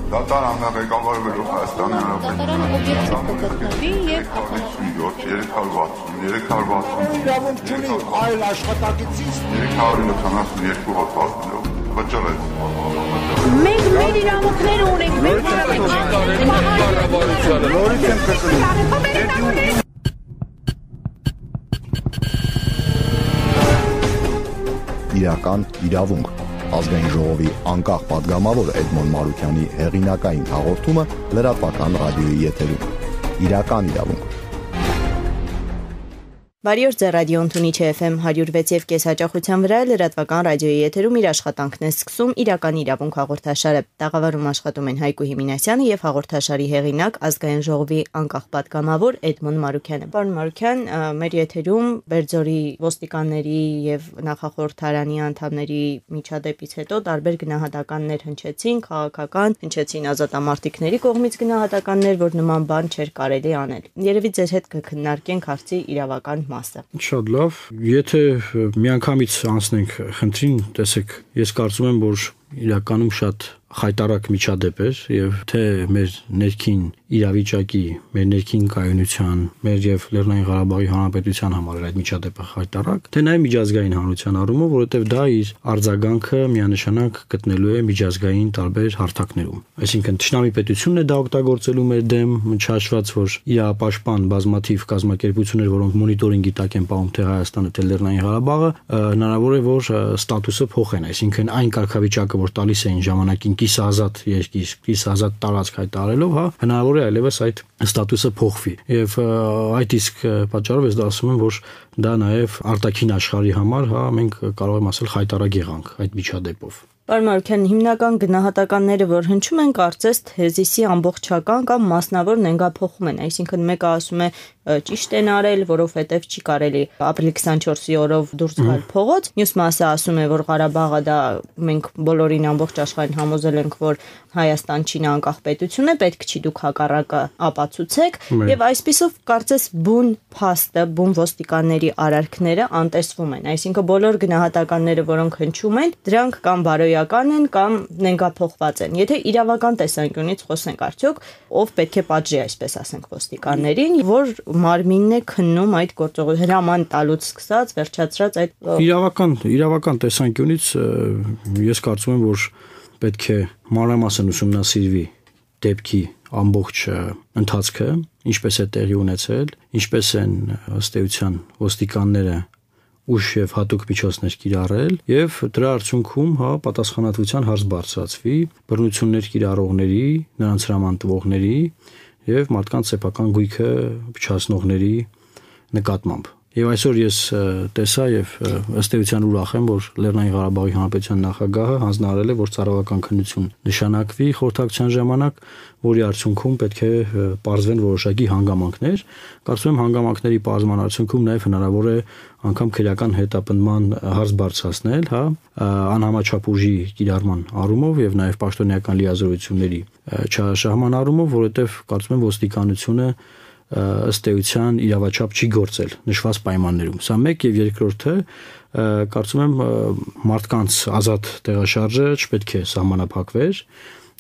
Դատարանը ղեկավարը գրող Հայաստանի Դատարանը օբյեկտիվ կգտնվի եւ 360 իրավունք չունի այլ աշխատակիցից 372 հոդվածներով վճռել։ մենք մեր իրավունքները ունենք, մեր կառավարությանը նորից եմ կրկնում։ Իրական իրավունք Ազգային ժողովի անկախ պատգամավոր Էդմոն Մարուքյանի հեղինակային հաղորդումը լրատվական ռադիոյի եթերում։ Իրական իրավունք։ Բարի օր, ձեր ռադիո ընդունիչ FM 106.5 հաճախության վրա լրատվական ռադիոյի եթերում իր աշխատանքն է սկսում իրական իրավունք հաղորդաշարը։ Տաղավարում աշխատում են Հայկու Հիմինասյանը եւ հաղորդաշարի հեղինակ Ազգային ժողովի անկախ պատգամավոր Էդմոն Մարուքյանը։ Պարոն Մարուքյան, մեր եթերում Բերձորի ոստիկանների եւ նախախորհրդարանի անդամների միջադեպից հետո տարբեր գնահատականներ հնչեցին, քաղաքական, հնչեցին ազատամարտիկների կողմից գնահատականներ, որ նման բան չէր կարելի անել։ Երևի ձեր հետ կքննարկենք հարցի իրավական Շատ լավ, եթե միանգամից անցնենք խնդրին, տեսեք, ես կարծում եմ, որ իրականում շատ խայտարակ միջադեպ էր եւ թե մեր ներքին իրավիճակի, մեր ներքին կայունության, մեր եւ Լեռնային Ղարաբաղի Հանրապետության համար այդ միջադեպը խայտարակ, թե նաեւ միջազգային հանրության առումով, որովհետեւ դա իր արձագանքը միանշանակ գտնելու է միջազգային տարբեր հարթակներում։ Այսինքն թշնամի պետությունն է դա օգտագործելու մեր դեմ, չհաշված որ իրապաշտպան բազմաթիվ կազմակերպություններ, որոնք մոնիտորինգի տակ են պահում թե Հայաստանը, թե Լեռնային Ղարաբաղը, հնարավոր է որ ստատուսը փոխեն, այսինքն այն կարգավիճակը, որ տալիս էին ժամանակին կիսազատ երկիր, կիսազատ տարածք հայտարարելով, հնարավոր է այլևս այդ ստատուսը փոխվի։ Եվ այդ իսկ պատճառով ես ասում եմ, որ դա նաև արտաքին աշխարհի համար, մենք կարող եմ ասել խայտարակ եղանք այդ միջադեպով։ Պարոն Մարուքյան, հիմնական գնահատականները, որ հնչում են, կարծես թեզիսի ամբողջական կամ մասնավոր նենգափոխում են, այսինքն մեկը ասում է ճիշտ են արել, որովհետև չի կարելի ապրիլի 24-ի օրով դուրս գալ փողոց, մյուս մասը ասում է, որ Ղարաբաղը դա մենք բոլորին ամբողջ աշխարհին համոզել ենք, որ Հայաստան Չինա անկախ պետություն է, պետք չի դուք հակառակը ապացուցեք, եւ այսպիսով կարծես բուն փաստը, բուն ոստիկանների արարքները անտեսվում են, այսինքն բոլոր գնահատականները, որոնք հնչում են, դրանք կամ բարոյական են կամ նենգափոխված են։ Եթե իրավական տեսանկյունից խոսենք արդյոք, ով պետք է պատժի, այսպես ասենք, ոստիկաններին, որ մարմինն է քննում այդ գործողությունը հրաման տալուց սկսած վերջացրած այդ իրավական տեսանկյունից ես կարծում եմ, որ պետք է մանրամասն ուսումնասիրվի դեպքի ամբողջ ընթացքը, ինչպես է տեղի ունեցել, ինչպես են ըստ էության ոստիկանները ուշ եւ հատուկ միջոցներ կիրառել եւ դրա արդյունքում պատասխանատվության հարց բարձրացվի բռնություններ կիրառողների, նրանց հրաման տվողների եւ մարդկանց սեփական գույքը փչացնողների նկատմամբ։ Եվ այսօր ես տեսա եւ ըստ էության ուրախ եմ, որ Լեռնային Ղարաբաղի Հանրապետության նախագահը հանձնարարել է, որ ծառայական քննություն նշանակվի խորհրդակցության ժամանակ, որի արդյունքում պետք է պարզվեն որոշակի հանգամանքներ։ Կարծում եմ հանգամանքների պարզման արդյունքում նաեւ հնարավոր է անգամ քրեական հետապնդման հարց բարձրացնել, անհամաչափ ուժի կիրառման առումով եւ նաեւ պաշտոնեական լիազորությունների չհաշահման առումով, որովհետեւ կարծում եմ ոստիկանությունը ըստ էության իրավաչափ չի գործել նշված պայմաններում։ Սա մեկ եւ երկրորդը կարծում եմ մարդկանց ազատ տեղաշարժը չպետք է սահմանափակվեր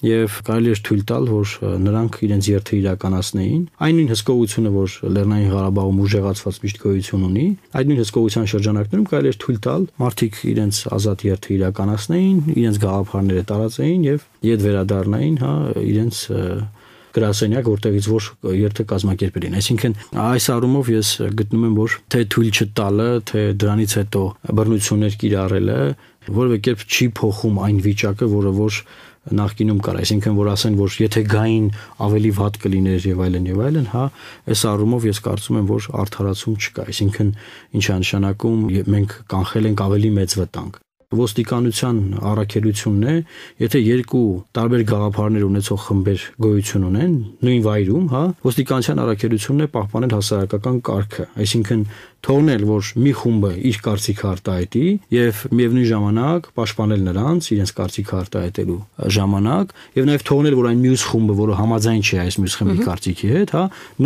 եւ կարելի է թույլ տալ, որ նրանք իրենց երթը իրականացնեին։ Այն նույն հսկողությունը, որ Լեռնային Ղարաբաղում ուժեղացված միշտ գոյություն ունի, այդ նույն հսկողության շրջանակներում կարելի է թույլ տալ մարդիկ իրենց ազատ երթը իրականացնեին, իրենց գաղափարները տարածեին եւ իդ վերադառնային, իրենց գրասենյակ, որտեղից որ երթը կազմակերպել են։ Այսինքն այս առումով ես գտնում եմ, որ թե թույլ չտալը, թե դրանից հետո բռնություններ կիրառելը որևէ կերպ չի փոխում այն վիճակը, որը որ նախկինում կար, այսինքն որ ասեն, որ եթե գային ավելի վատ կլիներ եւ այլն, այս առումով ես կարծում եմ, որ արդարացում չկա, այսինքն ինչա նշանակում մենք կանխել ենք ավելի մեծ վտանգ։ Ոստիկանության առաքելությունն է, եթե երկու տարբեր գաղափարներ ունեցող խմբեր գոյություն ունեն նույն վայրում, ոստիկանության առաքելությունն է պահպանել հասարակական կարգը, այսինքն թողնել, որ մի խումբը իր կարծիքը արտահայտի եւ միևնույն ժամանակ պաշտպանել նրանց իրենց կարծիքը արտահայտելու ժամանակ եւ նաեւ թողնել, որ այն մյուս խումբը, որը համաձայն չի այս մյուս խմբի կարծիքի հետ,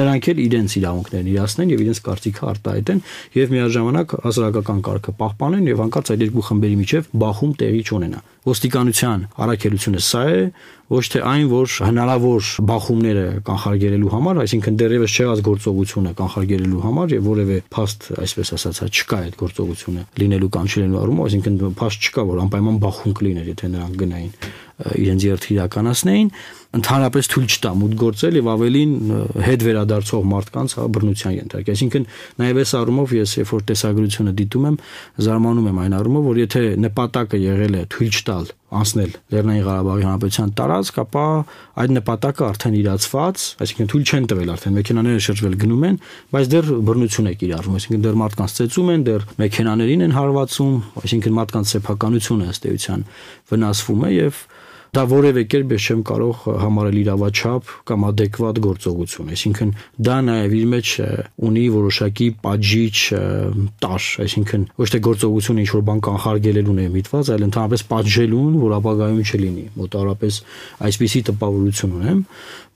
նրանք էլ իրենց իրավունքներն իրացնեն եւ իրենց կարծիքը արտահայտեն եւ միաժամանակ հասարակական կարգը պահպանեն եւ հանկարծ այդ երկու խմբերի միջև բախում տեղի չունենա։ ոստիկանության առաքելությունը սա է, ոչ թե այն, որ հնարավոր բախումները կանխարգելելու համար, այսինքն դեռևս չեղած գործողությունը կանխարգելելու համար եւ որևէ փաստ, այսպես ասած, չկա այդ գործողությունը լինելու կամ չլինելու առումով, այսինքն փաստ չկա, որ անպայման բախում կլիներ, եթե նրանք գնային իրենց երթը իրականացնեին, ընդհանրապես թույլ չտա մուտք գործել եւ ավելին հետ վերադարձող մարդկանց բռնության ենթարկել։ Այսինքն նաեւ այս առումով ես երբ որ տեսագրությունը դիտում եմ, զարմանում եմ այն առումով, որ եթե նպատակը եղել է թույլ չտալ անցնել Լեռնային Ղարաբաղի Հանրապետության տարածք, ապա այդ նպատակը արդեն իրացված, այսինքն թույլ չեն տվել արդեն մեքենաները շրջվել գնում են, բայց դեռ բռնություն է կիրառվում, այսինքն դեռ մարդկանց ծեծում են, դեռ մեքենաներին են հարվածում, այսինքն մարդկանց սեփականությունը ըստ էության վնասվում է եւ դա որևէ կերպ ես չեմ կարող համարել իրավաչափ կամ adekvat գործողություն, այսինքն դա նաև իր մեջ ունի որոշակի պատժիչ տաշ, այսինքն ոչ թե գործողությունը ինչ որ բան կանխարգելելուն է միտված, այլ ընդհանրապես պատժելուն, որ ապագայում չլինի։ Մոտավորապես այսպիսի տպավորություն ունեմ,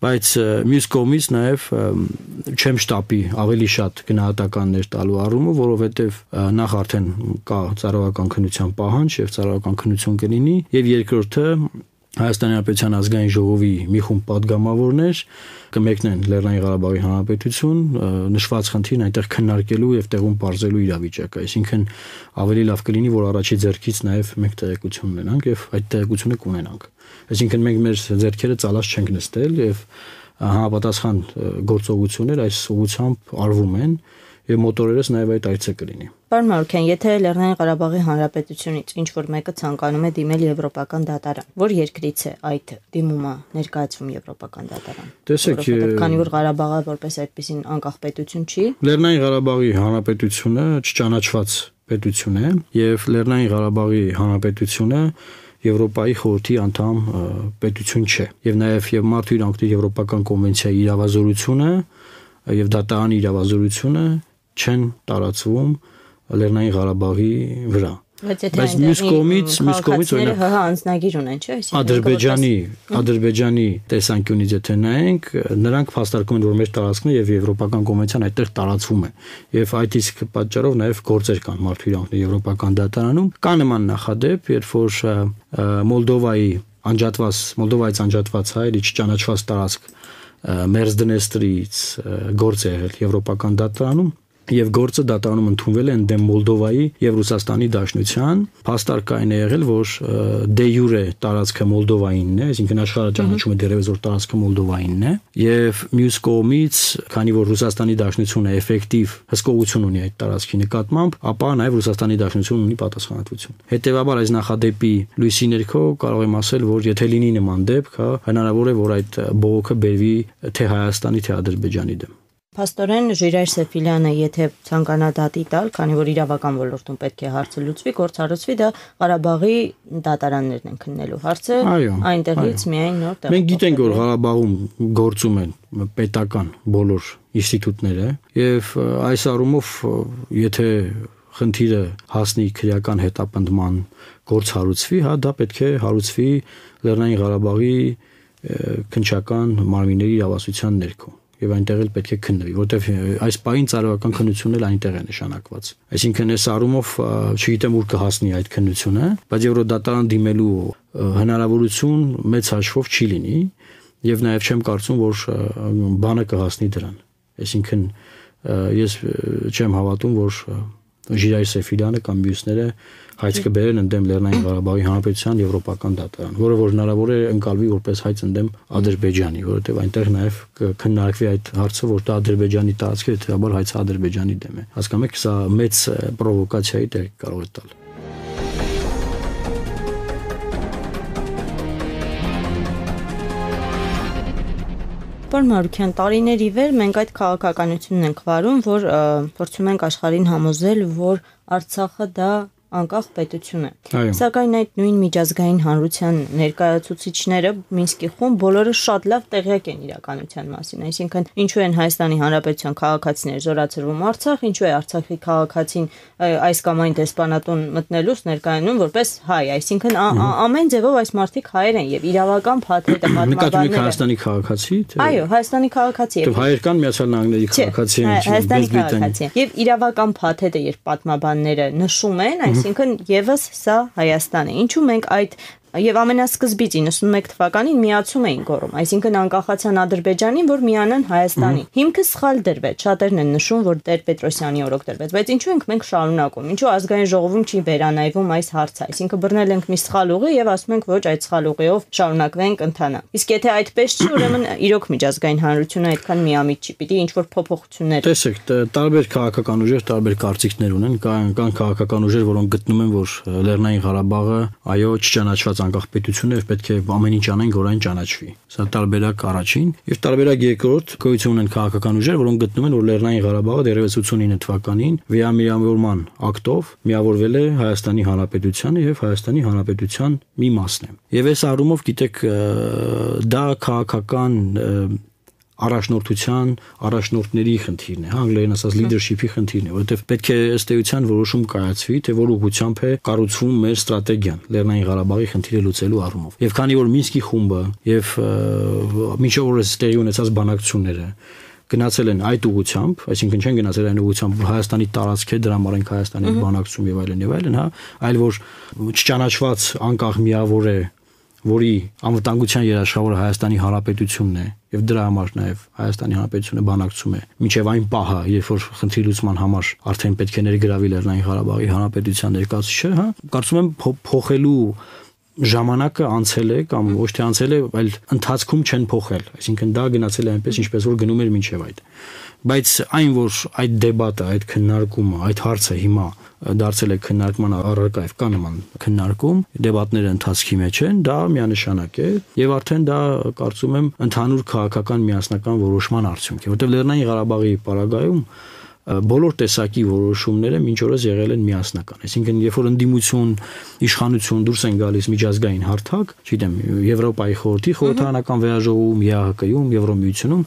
բայց մյուս կողմից նաև չեմ շտապի ավելի շատ գնահատականներ տալու առումով, որովհետև նախ արդեն կա ծառայական քննության պահանջ եւ ծառայական քննություն կլինի, եւ երկրորդը Հայաստանի Հանրապետության ազգային ժողովի մի խումբ падգամավորներ կմեկնեն Լեռնային Ղարաբաղի Հանրապետություն նշված խնդիրն այնտեղ քննարկելու եւ տեղում բարձելու իրավիճակը, այսինքն ավելի լավ կլինի, որ առաջի ձեռքից նաեւ մենք տեղեկություն ունենանք եւ այդ տեղեկությունը կունենանք։ Այսինքն մենք մեր ձեռքերը ծալած չենք նստել եւ համապատասխան գործողություններ այս ուղղությամբ արվում են եւ մոտորերս նաեւ այդ այցը կլինի։ Պարոն Մարուկյան, եթե Լեռնային Ղարաբաղի Հանրապետությունից ինչ որ մեկը ցանկանում է դիմել Եվրոպական դատարան, որ երկրից է այդ դիմումը ներկայացվում Եվրոպական դատարան։ Տեսեք, քանի որ Ղարաբաղը որպես այդպեսին անկախ պետություն չի։ Լեռնային Ղարաբաղի Հանրապետությունը չճանաչված պետություն է եւ Լեռնային Ղարաբաղի Հանրապետությունը Եվրոպայի խորհրդի անդամ պետություն չէ։ Եվ նաեւ եւ մարդու իրավունքների Եվրոպական կոնվենցիայի իրավազորությունը եւ դատարանի իրավազորությունը չեն տարածվում Լեռնային Ղարաբաղի վրա։ Բայց մյուս կողմից օրինակ ՀՀ անձնագիր ունեն, չէ՞, Ադրբեջանի տեսանկյունից եթե նայենք, նրանք փաստարկում են, որ մեր տարածքն է եւ Եվրոպական կոնվենցիան այդտեղ տարածվում է։ Եվ այդ իսկ պատճառով նաեւ գործեր կան մարդու իրավունքների Եվրոպական դատարանում։ Կա նման նախադեպ, երբ որ Մոլդովայից անջատված հայերի չճանաչված տարածք Մերզդնեստրից գործ է եղել Եվրոպական դատարանում եւ գործը դատարանում ընդունվել է ընդդեմ Մոլդովայի եւ Ռուսաստանի Դաշնության, փաստարկային է եղել, որ դե յուրե տարածքը Մոլդովայինն է, այսինքն աշխարհը ճանաչում է դերևս որ տարածքը Մոլդովայինն է, եւ մյուս կողմից, քանի որ Ռուսաստանի Դաշնությունը էֆեկտիվ հսկողություն ունի այդ տարածքի նկատմամբ, ապա նաեւ Ռուսաստանի Դաշնությունը ունի պատասխանատվություն։ Հետեւաբար այս նախադեպի լույսի ներքո կարող եմ ասել, որ եթե լինի նման դեպք, հնարավոր է որ այդ բողոքը բերվի թե Հայաստանի, թե Ադրբեջանի դեմ։ Փաստորեն Ժիրայր Սեֆիլյանը, եթե ցանկանա դատի տալ, քանի որ իրավական ոլորտում պետք է հարցը լուծվի, գործառուցվի, դա Ղարաբաղի դատարաններն են քննելու հարցը, այնտեղից միայն նոր տեղ։ Մենք գիտենք, որ Ղարաբաղում գործում են պետական բոլոր ինստիտուտները, եւ այս առումով, եթե խնդիրը հասնի քրեական հետապնդման, գործ հարուցվի, դա պետք է հարուցվի Լեռնային Ղարաբաղի քննչական մարմինների իրավասության ներքո։ Եվ այնտեղ էլ պետք է քննվի, որտեվ այս պահին ծառայական քննությունն էլ այնտեղ է նշանակված։ Այսինքն այս առումով չգիտեմ ուր կհասնի այդ քննությունը, բայց Եվրոդատարան դիմելու հնարավորություն մեծ հաշվով չի լինի, եւ նաեւ չեմ կարծում, որ բանը կհասնի դրան։ Այսինքն ես չեմ հավատում, որ Ժիրայր Սեֆիլյանը կամ մյուսները հայց կբերեն ընդդեմ Լեռնային Ղարաբաղի Հանրապետության Եվրոպական դատարան, որը որ հնարավոր է ընկալվի որպես հայց ընդդեմ Ադրբեջանի, որովհետև այնտեղ նաև քննարկվի այդ հարցը, որ դա Ադրբեջանի տարածք է, հետեւաբար հայցը Ադրբեջանի դեմ է։ Հասկանում եք, սա մեծ պրովոկացիայի տեղ կարող է տալ։ Պարոն Մարուկյան, տարիների վեր մենք այդ քաղաքականությունն ենք վարում, որ փորձում ենք աշխարհին համոզել, որ Արցախը դա անկախ պետություն է։ Սակայն այդ նույն միջազգային հանրության ներկայացուցիչները Մինսկի խումբ բոլորը շատ լավ տեղյակ են իրականության մասին, այսինքն ինչու են Հայաստանի Հանրապետության քաղաքացիներ զորացրվում Արցախ, ինչու է Արցախի քաղաքացին այս կամ այն դեսպանատուն մտնելուց ներկայանում որպես հայ, այսինքն ամեն ձևով այս մարդիկ հայեր են եւ իրավական փաթեթը պատմաբանները Հայաստանի քաղաքացի, թե այո, Հայաստանի քաղաքացի է։ Հայեր կան Միացյալ Նահանգների քաղաքացի են, Հայաստանի քաղաքացի։ Եվ իրավական փաթեթը երբ պատմաբանները նշում են, Այսինքն եւս սա Հայաստան է։ Ինչու մենք այդ Եվ ամենասկզբից 91 թվականին միացում էին գոռում, այսինքն անկախացան Ադրբեջանին, որ միանան Հայաստանին։ Հիմքը սխալ դրվեց, շատերն են նշում, որ Տեր-Պետրոսյանի օրոք դրվեց, բայց ինչու ենք մենք շարունակում, ինչու ազգային ժողովում չի վերանայվում այս հարցը, այսինքն բռնել ենք մի սխալ ուղի եւ ասում ենք ոչ այդ սխալ ուղիով շարունակվենք ընթանա։ Իսկ եթե այդպես չի, ուրեմն իրոք միջազգային հանրությունը այդքան միամիտ չի, պիտի ինչ-որ փոփոխություններ։ Տեսեք, տարբեր քաղաքական ուժեր տարբեր կարծիքներ ունեն, կան քաղաքական ուժեր, որոնք գտնում են, որ Լեռնային Ղարաբաղը այո չճանաչված անկախ պետություն է, պետք է ամեն ինչ անենք, որ այն ճանաչվի։ Սա տարբերակ առաջին, եւ տարբերակ երկրորդ գոյություն ունեն քաղաքական ուժեր, որոնք գտնում են, որ Լեռնային Ղարաբաղը դեռևս 89 թվականին վերամիավորման ակտով միավորվել է Հայաստանի Հանրապետությանը եւ Հայաստանի Հանրապետության մի մասն է։ Եվ այս առումով գիտեք, դա քաղաքական առաջնորդների խնդիրն է, անգլերեն ասած leadership-ի խնդիրն է, որովհետև պետք է ըստ էության որոշում կայացվի, թե որ ուղղությամբ է կառուցվում մեր ստրատեգիան Լեռնային Ղարաբաղի խնդիրը լուծելու առումով։ Եվ քանի որ Մինսկի խումբը եւ մինչև օրս տեղի ունեցած բանակցությունները գնացել են այդ ուղղությամբ, այսինքն չեն գնացել այն ուղղությամբ, որ Հայաստանի տարածք է, դրա համար ենք Հայաստանի բանակցում եւ այլն, հա, այլ որ չճանաչված անկախ միավոր է, որի անվտանգության երաշխավորը Հայաստանի Հանրապետությունն է եւ դրա համար նաեւ Հայաստանի Հանրապետությունը բանակցում է մինչեւ այն պահը, երբ որ խնդրի լուծման համար արդեն պետք է ներգրավի Լեռնային Ղարաբաղի Հանրապետության ներկայացուցիչը, հա, կարծում եմ փոխելու ժամանակը անցել է կամ ոչ թե անցել է, այլ ընթացքում չեն փոխել, այսինքն դա գնացել է այնպես, ինչպես որ գնում էր մինչև այդ։ Բայց այն, որ այդ դեբատը, այդ քննարկումը, այդ հարցը հիմա դարձել է քննարկման առարկա եւ կա նման քննարկում, դեբատները ընթացքի մեջ են, դա միանշանակ է եւ արդեն դա կարծում եմ ընդհանուր քաղաքական միասնական որոշման արդյունք է, որտեղ Լեռնային Ղարաբաղի պարագայում բոլոր տեսակի որոշումները մինչ օրս եղել են միասնական, այսինքն երբ որ ընդդիմություն, իշխանություն դուրս են գալիս միջազգային հարթակ, չգիտեմ, Եվրոպայի խորհրդի խորհրդարանական վերաժողովում, ԵԱՀԿ-ում, Եվրոմիությունում,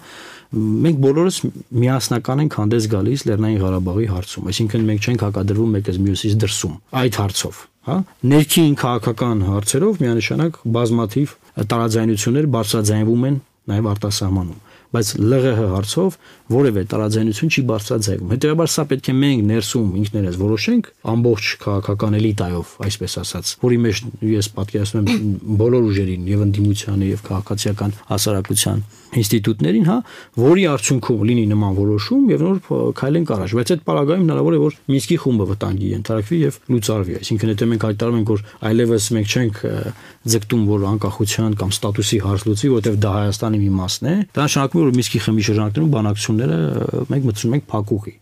մենք բոլորս միասնական ենք հանդես գալիս Լեռնային Ղարաբաղի հարցում, այսինքն մենք չենք հակադրվում մեկից մյուսից դրսում այդ հարցով, հա, ներքին քաղաքական հարցերով միանշանակ բազմաթիվ տարաձայնություններ բարձրաձայնվում են նաև արտասահմանում, բայց ԼՂՀ հարցով որևէ տարաձայնություն չի բարձրաձայնվում։ Հետևաբար սա պետք է մենք ներսում ինքներս որոշենք ամբողջ քաղաքական էլիտայով, այսպես ասած, որի մեջ ես պատկերացնում եմ բոլոր ուժերին եւ ընդդիմությանը եւ քաղաքացիական հասարակության ինստիտուտներին, հա, որի արդյունքում լինի նման որոշում եւ նոր քայլենք առաջ, բայց այդ պարագայում հնարավոր է որ Մինսկի խումբը վտանգի ենթարկվի եւ լուծարվի, այսինքն եթե մենք հայտարարում ենք որ այլևս մենք չենք ձգտում որ անկախության կամ ստատուսի հարց լուծվի, որովհետեւ դա Հայաստանի մի մասն է, դա նշանակում է որ Մինսկի խմբի շրջանակներում բանակցությունները մենք մտցնում ենք փակուղի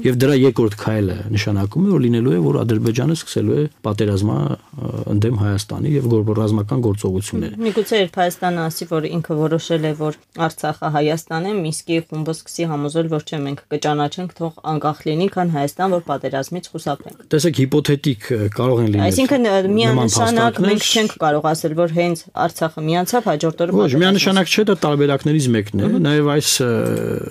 եւ դրա երկրորդ քայլը նշանակում է որ լինելու է որ Ադրբեջանը սկսելու է պատերազմը ընդդեմ Հայաստանի եւ ռազմական գործողությունները։ Միգուցե երբ Հայաստանը ասի որ ինքը որոշել է որ Արցախը Հայաստան է, Մինսկի խումբը սկսի համոզել որ չէ մենք կճանաչենք, թող անկախ լինի, քան Հայաստան, որ պատերազմից խուսափենք։ Տեսեք հիպոթետիկ կարող են լինել։ Այսինքն միանշանակ մենք չենք կարող ասել որ հենց Արցախը միանցավ, հաջորդ օրը ոչ, միանշանակ չէ, դա տարբերակներից մեկն է, նաեւ այս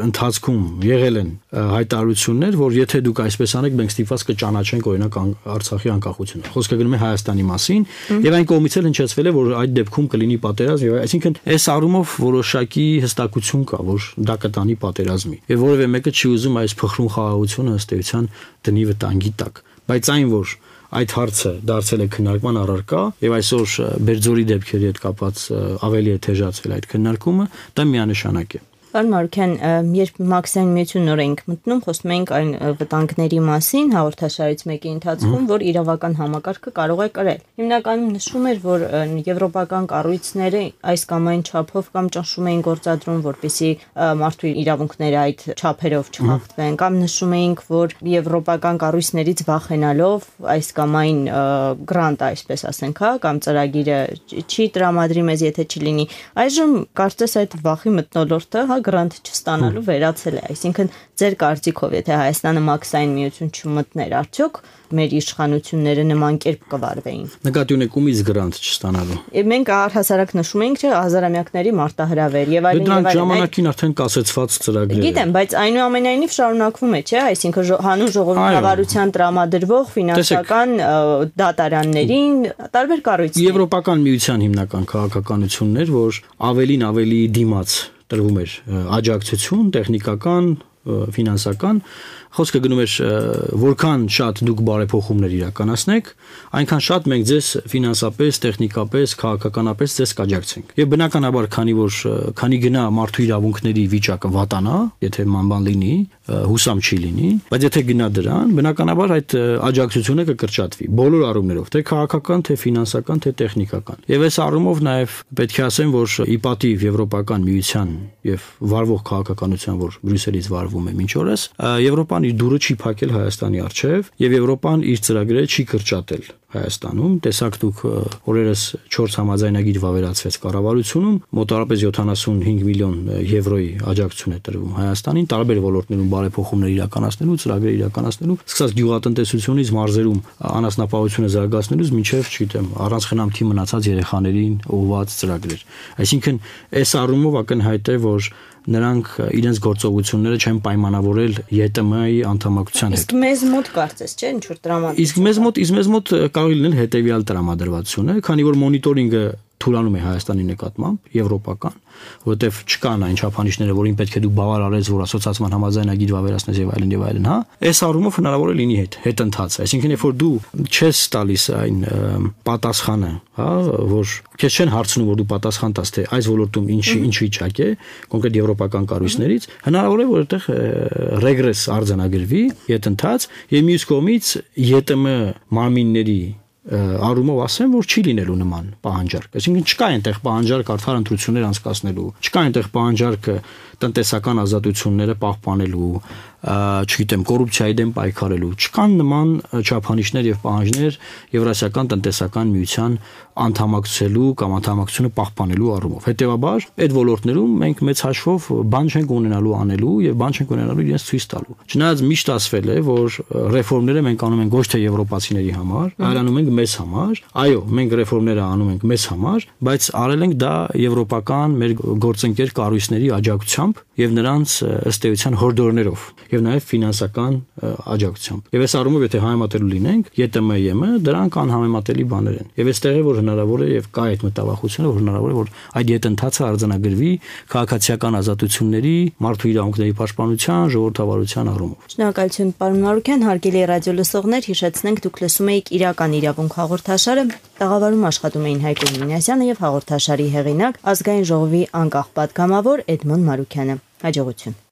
ընթացքում եղել են հայտարարություններ, որ եթե դուք այսպես անեք, մենք ստիպված կճանաչենք օրինակ Արցախի անկախությունը։ Խոսքը գնում է Հայաստանի մասին, եւ այն կողմից էլ հնչեցվել է, որ այդ դեպքում կլինի պատերազմ, եւ այսինքն այս առումով որոշակի հստակություն կա, որ դա կտանի պատերազմի։ Եվ որևէ մեկը չի ուզում այս փխրուն խաղաղությունը ըստ էության դնի վտանգի տակ։ Բայց այն, որ այդ հարցը դարձել է քննարկման առարկա եւ այսօր Բերձորի դեպքերի հետ կապված ավելի է թեժացվել այդ քննարկումը, դա միանշանակ է։ Պարոն Մարուքյան, երբ Մաքսային միություն նոր էինք մտնում, խոսում էինք այն վտանգների մասին հաղորդաշարից մեկի ընթացքում, որ իրավական համակարգը կարող է կրել։ Հիմնականում նշում էր, որ եվրոպական կառույցները այս կամ այն չափով կամ ճնշում էին գործադրում, որպեսզի մարդու իրավունքները այդ չափերով չխախտվեն, կամ նշում էինք, որ եվրոպական կառույցներից վախենալով այս կամ այն գրանտ, այսպես ասենք, հա, կամ ծրագիրը չի տրամադրի մեզ, եթե չլինի։ Այժմ կարծես այդ վախի մթնոլորտը, հա, գրանտ չստանալու վերացել է, այսինքն ձեր կարծիքով եթե Հայաստանը Մաքսային միություն չմտներ, արդյոք մեր իշխանությունները նման կերպ կվարվեին։ Նկատի ունեք ումից գրանտ չստանալու։ Մենք առհասարակ նշում ենք, չէ, հազարամյակների մարտահրավեր եւ այլն եւ այլն։ Ժամանակին արդեն կասեցված ծրագրեր։ Գիտեմ, բայց այնուամենայնիվ շարունակվում է, չէ, այսինքն հանուն ժողովրդավարության տրամադրվող ֆինանսական դատարաններին տարբեր կառույցներ։ Եվրոպական միության հիմնական քաղաքականությունն էր, որ ավելին ավելի դիմաց տրվում էր աջակցություն, տեխնիկական, ֆինանսական, խոսքը գնում էր որքան շատ դուք բարեփոխումներ իրականացնեք, այնքան շատ մենք ձեզ ֆինանսապես, տեխնիկապես, քաղաքականապես ձեզ կաջակցենք։ Եվ բնականաբար, քանի գնա մարդու իրավունքների վիճակը վատանա, եթե մանբան լինի, հուսամ չի լինի, բայց եթե գնա դրան, բնականաբար այդ աջակցությունը կկրճատվի բոլոր առումներով, թե քաղաքական, թե ֆինանսական, թե տեխնիկական։ Եվ այս առումով նաև պետք է ասեմ, որ ի պատիվ Եվրոպական միության եւ վարվող քաղաքականության, որ Բրյուսելից վարվում է մինչ օրս, Եվրոպան իր դուրը չի փակել Հայաստանի առջև եւ Եվրոպան իր ծրագրերը չի կրճատել Հայաստանում։ Տեսակ դուք օրերս 4 համաձայնագիր վավերացվեց կառավարությունում, մոտավորապես 75 միլիոն եվրոյի աջակցություն է տրվում Հայաստանին տարբեր ոլորտներում բարեփոխումներ իրականացնելու, ծրագրեր իրականացնելու, սկսած գյուղատնտեսությունից մարզերում անասնապահությունը զարգացնելուց մինչև, չգիտեմ, առանց խնամքի մնացած երեխաներին ուղղված ծրագրեր։ Այսինքն, այս առումով ակնհայտ է, որ նրանք իրենց գործողությունները չեն պայմանավորել ԵՏՄ-ի անդամակցության հետ։ Իսկ մեզ մոտ կարծես, չէ՞, ինչ որ տրամադրություն։ Իսկ մեզ մոտ կարող լինել հետեւյալ տրամադրվածությունը, քանի որ մոնիտորինգը թույլանում է Հայաստանի նկատմամբ եվրոպական, որովհետև չկան այն չափանիշները, որին պետք է դու բավարարես, որ ասոցիացիան համաձայնագիր վավերացնես եւ այլն, հա։ Այս առումով հնարավոր է լինի հետընթաց, այսինքն երբ որ դու չես տալիս այն պատասխանը, հա, որ քեզ չեն հարցնում, որ դու պատասխան տաս, թե այս ոլորտում ինչ վիճակ է, կոնկրետ եվրոպական կառույցներից, հնարավոր է որ այդտեղ ռեգրես արձանագրվի հետընթաց եւ մյուս կողմից ԵՏՄ մարմինների առումով ասեմ, որ չի լինելու նման պահանջարկ։ Այսինքն չկա այնտեղ պահանջարկ արդար ընտրություններ անցկացնելու, չկա այնտեղ պահանջարկը տնտեսական ազատությունները պահպանելու, չգիտեմ, կոռուպցիայի դեմ պայքարելու, չկան նման չափանիշներ եւ պահանջներ Եվրասիական տնտեսական միության անդամակցելու կամ անդամակցությունը պահպանելու առումով։ Հետևաբար, այդ ոլորտներում մենք մեծ հաշվով բան չենք ունենալու անելու եւ բան չենք ունենալու իրենց ցույց տալու։ Չնայած միշտ ասվել է, որ ռեֆորմները մենք անում ենք ոչ թե եվրոպացիների համար, այլ անում ենք մեզ համար։ Այո, մենք ռեֆորմները անում ենք մեզ համար, բայց արել ենք դա եվրոպական մեր գործընկեր կառույցների աջակցությամբ եւ նրանց ըստ էության հորդորներով եւ նաեւ ֆինանսական աջակցությամբ։ Եվ այս առումով եթե համեմատելու լինենք, ԵՏՄ-ը դրանք անհամեմատելի բաներ են։ Եվ այստեղ է որ հնարավոր է եւ կա այդ մտավախությունը, որ հնարավոր է որ այդ յետընթացը արձանագրվի քաղաքացիական ազատությունների, մարդու իրավունքների պաշտպանության, ժողովրդավարության առումով։ Շնորհակալություն, պարոն Մարուկյան, հարգելի ռադիո լսողներ, հիշեցնենք դուք լսում եք Իրական իրավունք հաղորդաշարը, տաղավարում աշխատում էին Հայկո Մինասյանը եւ հաղորդաշարի հեղինակ Ազգային ժողովի անկախ պատգամավոր Էդմոն Մարուկյանը։ Հաջողություն։